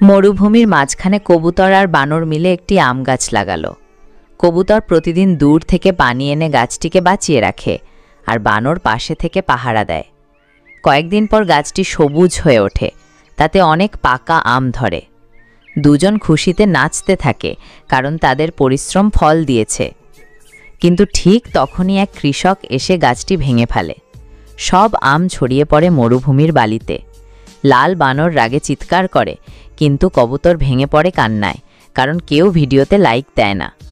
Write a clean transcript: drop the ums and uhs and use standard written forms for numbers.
মরুভূমির মাঝখানে কবুতর আর বানর মিলে একটি আম গাছ লাগালো। কবুতর প্রতিদিন দূর থেকে পানি এনে গাছটিকে বাঁচিয়ে রাখে, আর বানর পাশে থেকে পাহারা দেয়। কয়েকদিন পর গাছটি সবুজ হয়ে ওঠে, তাতে অনেক পাকা আম ধরে। দুজন খুশিতে নাচতে থাকে, কারণ তাদের পরিশ্রম ফল দিয়েছে। কিন্তু ঠিক তখনই এক কৃষক এসে গাছটি ভেঙে ফেলে। সব আম ছড়িয়ে পড়ে মরুভূমির বালিতে। লাল বানর রাগে চিৎকার করে, কিন্তু কবুতর ভেঙে পড়ে কান্নায়, কারণ কেউ ভিডিওতে লাইক দেয় না।